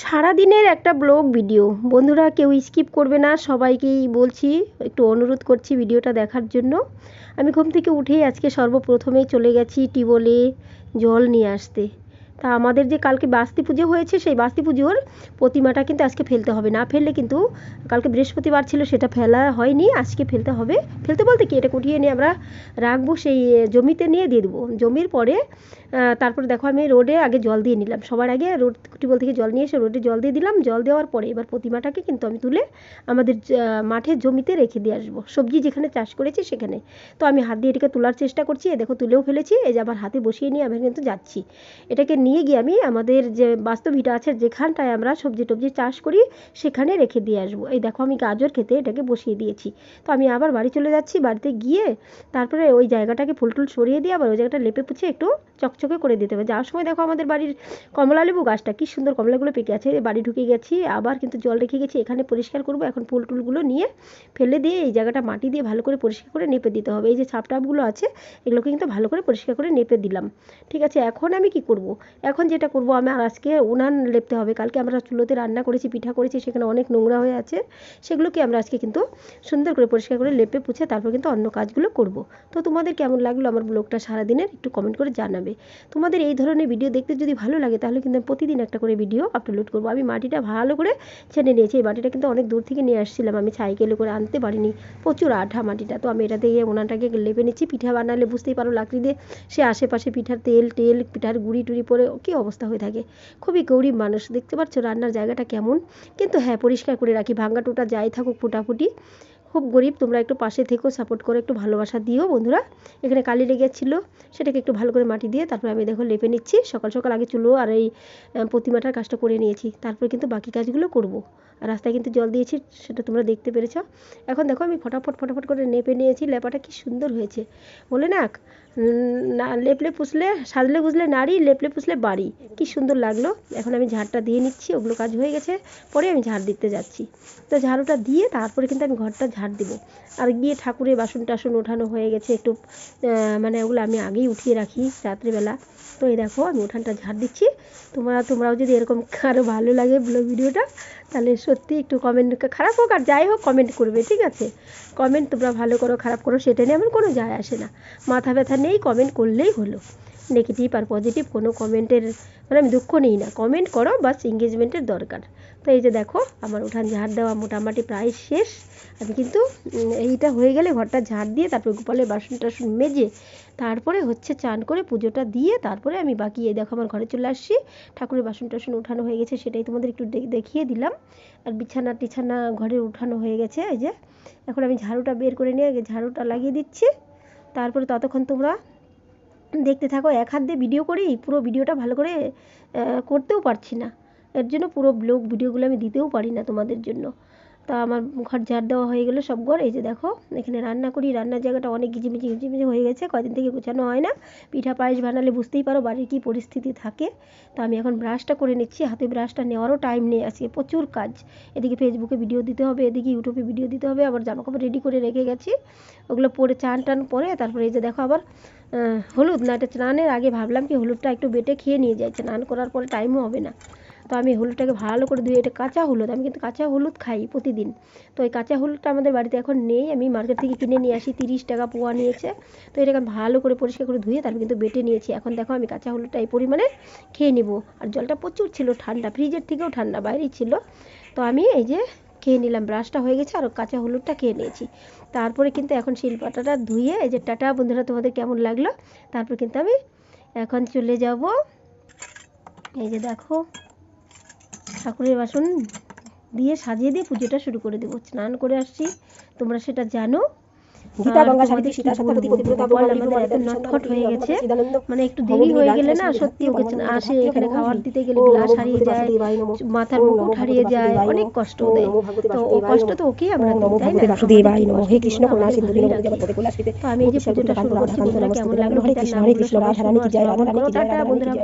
সারাদিনের একটা blog video. বন্ধুরা কেউ স্কিপ করবে না, সবাইকেই বলছি, একটু অনুরোধ করছি ভিডিওটা দেখার জন্য। আমি ঘুম থেকে উঠেই আজকে সর্বপ্রথমেই চলে গেছি টিউবওয়েলে জল নিয়ে আসতে। তা আমাদের যে কালকে বাস্তি পুজো হয়েছে, সেই বাস্তি পুজোর প্রতিমাটা কিন্তু আজকে ফেলতে হবে, না ফেললে কিন্তু কালকে বৃহস্পতিবার ছিল, সেটা ফেলা হয়নি, আজকে ফেলতে হবে। ফেলতে বলতে কি, এটা কুটিয়ে নিয়ে আমরা রাখবো, সেই জমিতে নিয়ে দিয়ে দেবো। জমির পরে তারপরে দেখো আমি রোডে আগে জল দিয়ে নিলাম, সবার আগে রোড টিউবওয়েল থেকে জল নিয়ে এসে রোডে জল দিয়ে দিলাম। জল দেওয়ার পরে এবার প্রতিমাটাকে কিন্তু আমি তুলে আমাদের মাঠের জমিতে রেখে দিয়ে আসবো, সবজি যেখানে চাষ করেছি সেখানে। তো আমি হাত দিয়ে এটাকে তোলার চেষ্টা করছি, দেখো তুলেও ফেলেছি। এই যে আবার হাতে বসিয়ে নিয়ে আমি কিন্তু যাচ্ছি। এটাকে নিয়ে গিয়ে আমি আমাদের যে বাস্তবিটা আছে, যেখানটায় আমরা সবজি টবজি চাষ করি, সেখানে রেখে দিয়ে আসবো। এই দেখো আমি গাজর খেতে এটাকে বসিয়ে দিয়েছি। তো আমি আবার বাড়ি চলে যাচ্ছি। বাড়িতে গিয়ে তারপরে ওই জায়গাটাকে ফুল টুল সরিয়ে দিয়ে আবার ওই জায়গাটা লেপে পুছে একটু চকচকে করে দিতে হবে। যাওয়ার সময় দেখো আমাদের বাড়ির কমলা লেবু গাছটা কি সুন্দর কমলাগুলো পেকে আছে। বাড়ি ঢুকে গেছি, আবার কিন্তু জল রেখে গেছি, এখানে পরিষ্কার করবো। এখন ফুল টুলগুলো নিয়ে ফেলে দিয়ে এই জায়গাটা মাটি দিয়ে ভালো করে পরিষ্কার করে নেপে দিতে হবে। এই যে ছাপ টাপগুলো আছে, এগুলোকে কিন্তু ভালো করে পরিষ্কার করে নেপে দিলাম। ঠিক আছে, এখন আমি কি করব? এখন যেটা করব, আমার আজকে উনান লেপতে হবে। কালকে আমরা চুলোতে রান্না করেছি, পিঠা করেছি, সেখানে অনেক নোংরা হয়ে আছে। সেগুলোকে আমরা আজকে কিন্তু সুন্দর করে পরিষ্কার করে লেপে পুছে তারপর কিন্তু অন্য কাজগুলো করব। তো তোমাদের কেমন লাগলো আমার ব্লগটা সারাদিনের একটু কমেন্ট করে জানাবে। তোমাদের এই ধরনের ভিডিও দেখতে যদি ভালো লাগে, তাহলে কিন্তু প্রতিদিন একটা করে ভিডিও আপলোড করবো। আমি মাটিটা ভালো করে ছেনে নিয়েছি। এই মাটিটা কিন্তু অনেক দূর থেকে নিয়ে আসছিলাম, আমি সাইকেলে করে আনতে পারিনি, প্রচুর আঠা মাটিটা। তো আমি এটা দিয়ে উনানটাকে লেপে নিচ্ছি। পিঠা বানালে বুঝতেই পারো, লাকড়ি দিয়ে সে আশেপাশে পিঠার তেল পিঠার গুঁড়ি টুড়ি পরে কী অবস্থা হয়ে থাকে। খুবই গরিব মানুষ, দেখতে পাচ্ছ রান্নার জায়গাটা কেমন। কিন্তু হ্যাঁ, পরিষ্কার করে রাখি, ভাঙ্গা টুটা যাই থাকুক, ফুটাফুটি। খুব গরিব, তোমরা একটু পাশে থেকেও সাপোর্ট করে একটু ভালোবাসা দিও বন্ধুরা। এখানে কালি লেগেছিলো, সেটাকে একটু ভালো করে মাটি দিয়ে তারপরে আমি দেখো লেপে নিচ্ছি। সকাল সকাল আগে চুলো আর এই প্রতিমাটার কাজটা করে নিয়েছি, তারপরে কিন্তু বাকি কাজগুলো করব। আর রাস্তায় কিন্তু জল দিয়েছি, সেটা তোমরা দেখতে পেরেছ। এখন দেখো আমি ফটাফট করে নেপে নিয়েছি। লেপাটা কি সুন্দর হয়েছে বলে না, না লেপলে পুষলে, সাজলে গুজলে নারী, লেপলে পুষলে বাড়ি, কি সুন্দর লাগলো। এখন আমি ঝাড়টা দিয়ে নিচ্ছি, ওগুলো কাজ হয়ে গেছে, পরে আমি ঝাড় দিতে যাচ্ছি। তো ঝাড়ুটা দিয়ে তারপরে কিন্তু আমি ঘরটা ঝাড় দেবো। আর গিয়ে ঠাকুরের বাসন টাসন ওঠানো হয়ে গেছে, একটু মানে ওগুলো আমি আগেই উঠিয়ে রাখি রাত্রিবেলা। তো এই দেখো আমি উঠানটা ঝাড় দিচ্ছি। তোমরাও যদি এরকম আরও ভালো লাগে ব্লগ ভিডিওটা, তাহলে সত্যি একটু কমেন্ট, খারাপ হোক আর যাই হোক কমেন্ট করবে, ঠিক আছে? কমেন্ট তোমরা ভালো করো খারাপ করো সেটা নিয়ে আমার কোনো যায় আসে না, মাথা ব্যথা নেই, কমেন্ট করলেই হলো। নেগেটিভ আর পজিটিভ কোনো কমেন্টের মানে আমি দুঃখ নিই না, কমেন্ট করো, বাস এঙ্গেজমেন্টের দরকার। তো এই যে দেখো আমার উঠান ঝাড় দেওয়া মোটামুটি প্রায় শেষ। আমি কিন্তু এইটা হয়ে গেলে ঘরটা ঝাড় দিয়ে তারপরে গোপালের বাসন টাসন মেজে তারপরে হচ্ছে চান করে পুজোটা দিয়ে তারপরে আমি বাকি এই দেখো আমার ঘরে চলে আসছি। ঠাকুরের বাসন টাসন উঠানো হয়ে গেছে, সেটাই তোমাদের একটু দেখিয়ে দিলাম। আর বিছানা টিছানা ঘরে উঠানো হয়ে গেছে। এই যে এখন আমি ঝাড়ুটা বের করে নিয়ে ঝাড়ুটা লাগিয়ে দিচ্ছি। তারপরে ততক্ষণ তোমরা দেখতে থাকো। এক হাত দিয়ে ভিডিও করি, পুরো ভিডিওটা ভালো করে করতেও পারছি না, এর জন্য পুরো ব্লগ ভিডিওগুলো আমি দিতেও পারি না তোমাদের জন্য। তা আমার ঘর ঝাড় দেওয়া হয়ে গেলো সব ঘর। এই যে দেখো এখানে রান্না করি, রান্নার জায়গাটা অনেক ঘিচিমিচি হয়ে গেছে, কদিন থেকে গোছানো হয় না। পিঠা পায়েস বানালে বুঝতেই পারো বাড়ির কী পরিস্থিতি থাকে। তো আমি এখন ব্রাশটা করে নিচ্ছি, হাতে ব্রাশটা নেওয়ারও টাইম নেই, আজকে প্রচুর কাজ। এদিকে ফেসবুকে ভিডিও দিতে হবে, এদিকে ইউটিউবে ভিডিও দিতে হবে, আবার জামাকাপড় রেডি করে রেখে গেছি, ওগুলো পরে চান টান পরে তারপরে এই যে দেখো আবার হলুদ না, এটা স্নানের আগে ভাবলাম কি হলুদটা একটু বেটে খেয়ে নিয়ে যাই, স্নান করার পরে টাইমও হবে না। তো আমি হলুদটাকে ভালো করে ধুয়ে, এটা কাঁচা হলুদ, আমি কিন্তু কাঁচা হলুদ খাই প্রতিদিন। তো এই কাঁচা হলুদটা আমাদের বাড়িতে এখন নেই, আমি মার্কেট থেকে কিনে নিয়ে আসি, 30 টাকা পোয়া নিয়েছে। তো এটাকে ভালো করে পরিষ্কার করে ধুয়ে তারপর কিন্তু বেটে নিয়েছি। এখন দেখো আমি কাঁচা হলুদটা এই পরিমাণে খেয়ে নিব। আর জলটা প্রচুর ছিল ঠান্ডা, ফ্রিজের থেকেও ঠান্ডা, বাইরেই ছিল। তো আমি এই যে খেয়ে নিলাম, ব্রাশটা হয়ে গেছে আর কাঁচা হলুদটা খেয়ে নিয়েছি। তারপরে কিন্তু এখন শিলপাটাটা ধুয়ে এই যে টাটা বন্ধুরা, তোমাদের কেমন লাগলো। তারপর কিন্তু আমি এখন চলে যাব, এই যে দেখো ঠাকুরের বাসন দিয়ে সাজিয়ে দিয়ে পুজোটা শুরু করে দেবো। স্নান করে আসছি, তোমরা সেটা জানো। গীতা গঙ্গা সাবিত্রী সীতা সত্যবতী পতিব্রতা নটফট হয়ে গেছে, মানে একটু দেরি হয়ে গেলে না সত্যি ওকে আসে এখানে খাবার দিতে গেলে গ্লাস হারিয়ে যায়, মাথার মুকুট হারিয়ে যায়, অনেক কষ্ট দেয়। তো ও কষ্ট তো ওকেই আমরা দিই, তাই না? হে কৃষ্ণ করুণা সিন্ধু দীনবন্ধু জগৎপতে কুলাসিতে। তো আমি এই যে পুজোটা শুরু করছি, বন্ধুরা কেমন লাগলো? হরে কৃষ্ণ রাধা রানী কি জয়, রাধা রানী কি জয়।